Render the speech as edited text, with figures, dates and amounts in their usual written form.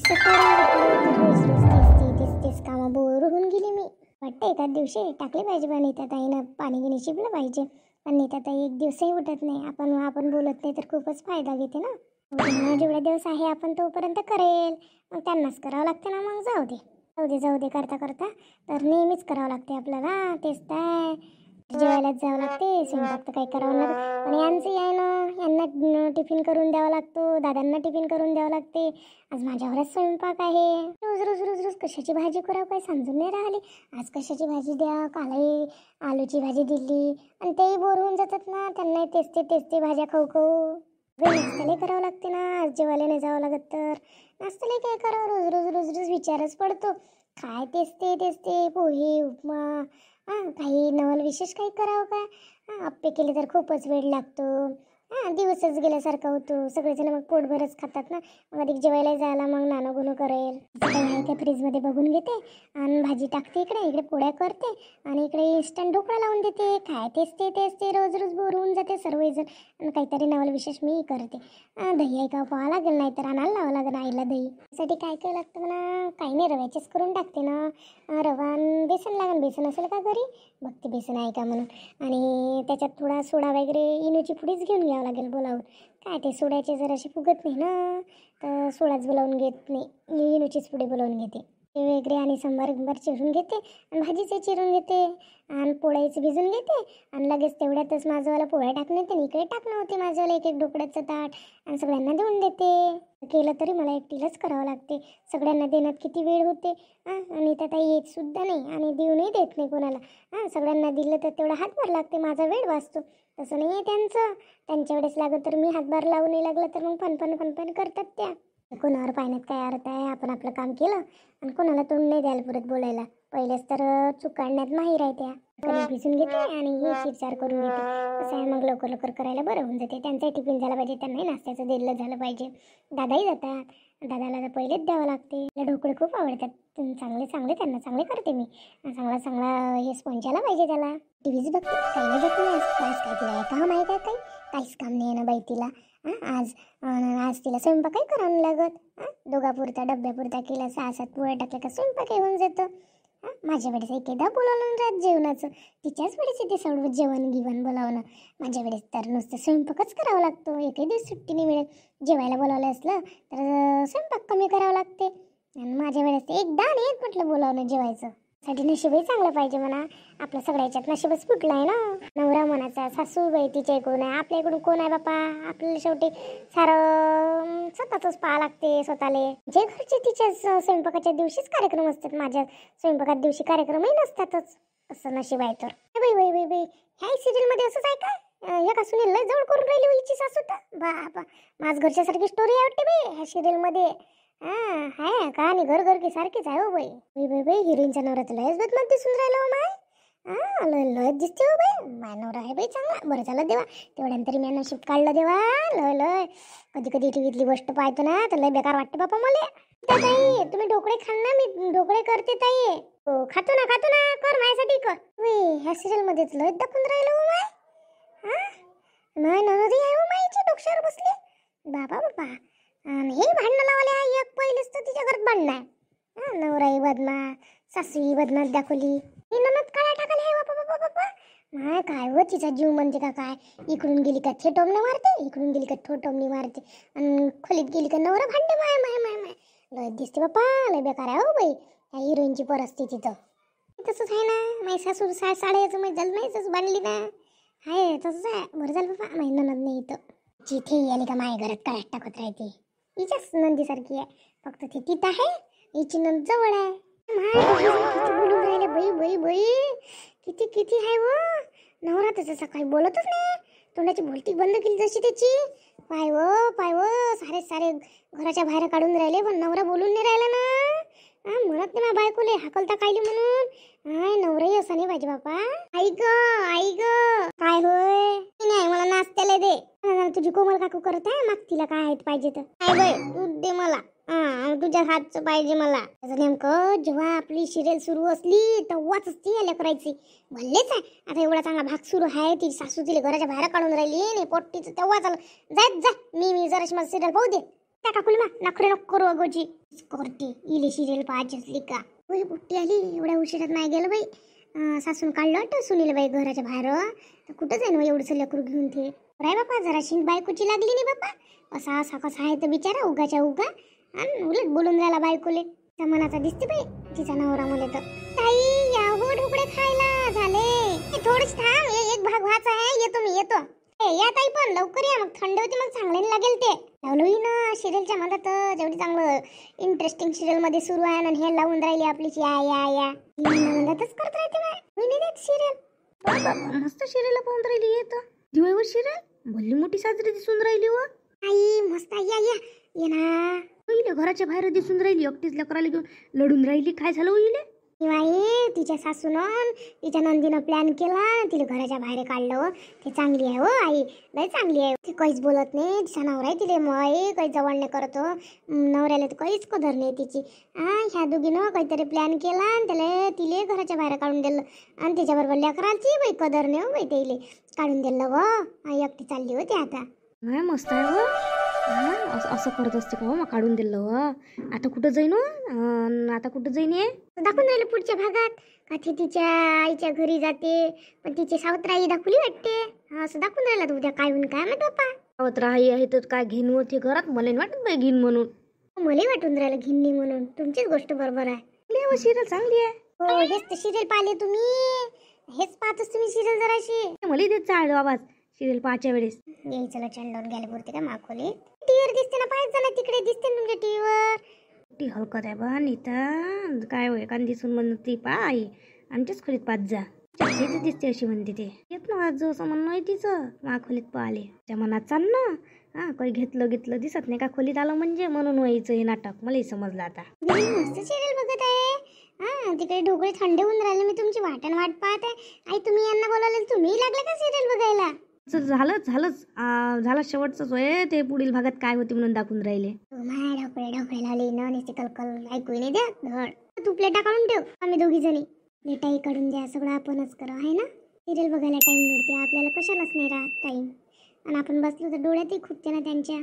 रोज रोज तेच कामं बोर होऊन गेली मी. वाटतं एखाद दिवशी टाकले पाहिजे बा नीताताईनं पाणी गिणी शिपलं पाहिजे. पण नीताताई एक दिवसही उठत नाही. आपण बोलत नाही तर खूपच फायदा घेते ना. जेवढा दिवस आहे आपण तोपर्यंत करेल. मग त्यांनाच करावं लागते ना. मग जाऊ दे करता करता तर नेहमीच करावं लागते आपल्याला. तेच काय जेवायलाच जावं लागते. स्वयंपाक तर काही करावं लागत. आणि यांचंही आहे ना. यांना टिफिन करून द्यावा लागतो. दादांना टिफिन करून द्यावं लागते. आज माझ्यावरच स्वयंपाक आहे. रोज रोज रोज रोज कशाची भाजी करावं काही समजून नाही राहिली. आज कशाची भाजी द्या. कालही आलूची भाजी दिली आणि तेही बोर होऊन जातात ना. त्यांनाही तेच भाज्या खाऊ नाश्त्याला करावं लागते ना. आज जेवायला नाही जावं लागत तर नाश्त्याला काय करावं. रोज रोज विचारच पडतो. काय तेच ते पोहे उपमा. काही नवल विशेष काही करावं का. आप्पे केले तर खूपच वेळ लागतो. दिवसच गेल्यासारखा होतो. सगळेजण मग पोटभरच खातात ना. मग अधिक जेवायला जायला मग नाणं गुणं करेल. काही आहे का फ्रीजमध्ये बघून घेते आणि भाजी टाकते. इकडे पोळ्या करते आणि इकडे इन्स्टंट ढोकळा लावून देते. काय तेच ते रोज रोज बोर होऊन जाते सर्वजण. आणि काहीतरी नवल विशेष मी करते. दही आहे का पाहावं लागेल. नाही तर आणायला लावावं लागेल आईला दही. त्यासाठी काय लागतं म्हणा. काही नाही रव्याचेच करून टाकते ना. रवा बेसन लागेल. बेसन असेल का घरी बघते बेसन आहे का म्हणून. आणि त्याच्यात थोडा सोडा वगैरे इनोची पुडीच घेऊन घ्यावं लागेल बोलावून. काय ते सोड्याचे जराशी फुगत नाही ना. तर सोडाच बोलावून घेत नाही. इनोचीच पुडी बोलावून घेते. ते वगैरे आणि संभार चिरून घेते आणि भाजीचे चिरून घेते आणि पोळ्याचे भिजून घेते. आणि लगेच तेवढ्यातच माझंवाला पोळ्या टाकून येते आणि इकडे टाकणं होते माझंवाला एक ढोकळ्याचं ताट. आणि सगळ्यांना देऊन देते. केलं तरी मला एकटीलाच करावं लागते. सगळ्यांना देण्यात किती वेळ होते. आणि त्यात येत सुद्धा नाही आणि देऊनही देत नाही कोणाला. सगळ्यांना दिलं तर तेवढा हातभार लागते. माझा वेळ वाचतो. तसं नाही आहे त्यांच्या वेळेस लागत तर मी हातभार लावू नाही लागलं तर मग फनफन करतात त्या. कोणावर पाहण्यात काय अर्थ आहे. आपण आपलं काम केलं आणि कोणाला तोंड नाही द्यायला पुरत बोलायला. पहिलेच तर चूक काढण्यात माहीर आहे त्या. कधी भिजून घेते आणि हे चिरचार करून घेते. कसं आहे मग लवकर करायला बरं होऊन जाते. त्यांचाही टिफिन झाला पाहिजे. त्यांनाही नाश्त्याचं दिलं झालं पाहिजे. दादाही जातात. दादाला तर पहिलेच द्यावं लागते. ढोकळे खूप आवडतात. चांगले त्यांना चांगले करते मी. चांगला हे स्पॉन्ज आला पाहिजे त्याला. टीव्हीच बघते. काही नाही बघते आज काय तिला काम आहे का काहीच काम नाही आहे ना बाई तिला. आज तिला स्वयंपाक काही करावं नाही लागत. दोघापुरता डब्यापुरता केला 6-7 पोळ्या टाकल्या का स्वयंपाक येऊन जातं. माझ्या वेळेस एकदा बोलावलं रात जेवणाचं. तिच्याच वेळेस येते सर्व जेवण बोलावणं. माझ्या वेळेस तर नुसतं स्वयंपाकच करावा लागतो. एकही दिवस सुट्टी नाही मिळत. जेवायला बोलावलं असलं तर स्वयंपाक कमी करावं लागते. आणि माझ्या वेळेस एकदा नाही म्हटलं बोलावणं जेवायचं. साठी नशीबही चांगलं पाहिजे म्हणा. आपलं सगळ्याच्यात नशीबच फुटलं आहे ना. नवरा मनाचा सासू बाई तिच्या इकडून आहे. आपल्या इकडून कोण आहे बापा. आपल्याला शेवटी सारं स्वतःच पाहा लागते स्वतःले. जे घरचे तिच्या स्वयंपाकाच्या दिवशीच कार्यक्रम असतात. माझ्या स्वयंपाकाच्या दिवशी कार्यक्रमही नसतातच. असं नशीब आहे तर. बाई ह्या सिरियल मध्ये असंच आहे का. एका सुनील लय जवळ करून राहिली हिची सासू तर. बापा माझ घरच्यासारखी स्टोरी आहे वाटते बाई ह्या सिरियल मध्ये. हाय कहाणी घर की सारखीच आहे हो बाई. हिरोईनचा नवरा तर लयच बदमाश दिसून राहिला हो माय. लय दिसते हो बाई. माय नवरा आहे बाई चांगला. बरं झालं देवा तेवढ्यानंतरी मी नशीब काढलं देवा. लय कधी टीव्हीतली गोष्ट पाहतो ना तर लय बेकार वाटते बापा मला. ताई तुम्ही ढोकळे खाल ना. मी ढोकळे करते ताई. खातो ना कर माझ्यासाठी कर. ह्या सिरियल मध्ये लय दाखवून राहिलं हो माय. माय नवरी आहे हो माईच्या डोक्यावर बसली. बाबा हे भांडणं लावले आहे. एक पहिलेच तर तिच्या घरात भांडणं आहे. नवराई बदमाश सासूही बदमाश दाखवली. ही ननद काळा टाकायला आहे बापा. माय काय हो तिचा जीव म्हणजे का काय. इकडून गेली का थे टोमणे मारते. इकडून गेली का थो टोमणी मारते. आणि खोलीत गेली का नवरा भांडे माय लय दिसते बापा. लय बेकार आहे हो बाई ह्या हिरोईनची परिस्थिती तर. तसंच आहे ना. माझी सासू साड्याचं माहीत झालं नाही तसं बांधली ना. आहे तसंच आहे. बरं झालं बापा माझी ननद नाही इथं. जिथे आली का माझ्या घरात काळात टाकत राहते. हिच्याच नंदीसारखी आहे. फक्त ती तिथं आहे. हिची नंद जवळ आहे. किती बोलून राहिले बाई. किती आहे व. नवरा तसं काही बोलतच नाही. तोंडाची बोलती बंद केली जशी त्याची. पाय व सारे घराच्या बाहेर काढून राहिले. पण नवरा बोलून नाही राहिला ना. म्हणत नाही माझ्या बायकोले हाकलता कायली म्हणून. नवराही असं नाही पाहिजे बापा. आई ग काय होय. नाही मला नाश्त्याला दे. तुझी कोमल काकू करत आहे. मग तिला काय पाहिजे तर काय बाई दूध दे मला. तुझ्या हातचं पाहिजे मला. नेमकं जेव्हा आपली सिरियल सुरू असली तेव्हाच ती आल्या करायची. भल्लेच आहे. आता एवढा चांगला भाग सुरू आहे. ती सासू तिला घराच्या बाहेर काढून राहिली नाही पोट्टीचं तेव्हा चालू. जा मी जराशी मला सिरियल पाहू दे. त्या काकुली नखरे नको करू अगोची करते इले सिरियल पाहायची असली का. होय बुट्टी आली एवढ्या उशिरात नाही गेलं बाई. सासून काढलं वाटतं सुनील बाई घराच्या बाहेर. तर कुठं जाईन हो एवढंसं लेकरू घेऊन ते. राय बापा जरा शिंग बायकोची लागली नाही बापा. असा कसा आहे तर बिचारा उगाच्या उगा आणि उलट बोलून राहिला बायकोले. त्या मनाचा दिसते बाई तिचा नवरा मला तर. ताई या हो ढोकळे खायला झाले. थोडीच थांब एक भाग व्हायचा आहे. येतो मी येतो. या ताई पण लवकर या मग थंड होती मग चांगले नाही लागेल ते. लावलोही ना सिरियलच्या मधात जेवढी चांगलं इंटरेस्टिंग सिरियल मध्ये सुरू आहे आणि हे लावून राहिली आपलीच या या या मधातच करत राहते सिरियल. मस्त सिरियल पाहून राहिली येत दिवाळीवर सिरियल भल्ली मोठी साजरी दिसून राहिली व. आई मस्त या या ये ना. इले घराच्या बाहेर दिसून राहिली एकटीच लेकराला घेऊन लढून राहिली. काय झालं इले. बाई तिच्या सासूनं तिच्या नंदीनं प्लॅन केला तिला घराच्या बाहेर काढलं. ते चांगली आहे हो आई लय चांगली आहे. ती काहीच बोलत नाही. तिचा नवरा आहे तिले मग काही जवळ नाही करत. नवऱ्याला तर काहीच कदर नाही तिची. ह्या दोघीनं काहीतरी प्लॅन केला आणि त्याला तिले घराच्या बाहेर काढून दिलं आणि त्याच्याबरोबर लेकराची बाई कदर नाही हो बाई त्याला काढून दिलं व. आई एकटी चालली होती आता. मस्त आहे व. असं करत असते का हो मग काढून दिलं व. आता कुठं जाईन आता कुठं जाईन हे दाखवून राहिले पुढच्या भागात का ती तिच्या आईच्या घरी जाते पण तिची सावत्राई दाखवली वाटते. असं दाखवून राहिला तर उद्या काय होईन काय माहित बाप्पा. सावत्र आई आहे तर काय घेईन होते घरात मला वाटत बाई घेईन म्हणून. मलाही वाटून राहिलं घेईन म्हणून. तुमचीच गोष्ट बरोबर आहे. सिरियल चांगली आहे. हो हेच तर सिरियल पाहिले तुम्ही. हेच पाहतोस तुम्ही सिरियल जराशी. मला देत चाळ आवाज सिरियल पाहायच्या वेळेस. यायचं लचण लावून घ्यायला पुरते का माखोली. टीव्हीवर दिसते ना पाहायचं ना तिकडे दिसते ना तुमच्या टीव्हीवर. ती हलकत आहे बा नीता काय होय कान दिसून म्हणत ती पाय आमच्याच खोलीत पाच जा तिथे दिसते अशी म्हणते ते. येत ना आज असं म्हणणं आहे तिचं मा खोलीत पाहिले त्या मनात चाल ना. काही घेतलं दिसत नाही का खोलीत आलं म्हणजे म्हणून व्हायचं हे नाटक. मलाही समजलं आता. मस्त सिरियल बघत आहे. तिकडे ढोकळे थंड होऊन राहिले. मी तुमची वाट पाहत आहे. आई तुम्ही यांना बोलावलं तुम्ही लागले का सिरियल बघायला. झालं शेवटचंच होय. ते पुढील भागात काय होते म्हणून दाखवून राहिले. ढोकळे लावले ना नुसते कलकल ऐकू नाही द्या धड. तू प्लेटा काढून ठेव. आम्ही दोघी जणी प्लेटाही काढून द्या. सगळं आपणच करा आहे ना. सिरियल बघायला टाइम मिळते आपल्याला कशालाच नाही राहत टाइम. आणि आपण बसलो तर डोळ्यातही खूपते ना त्यांच्या.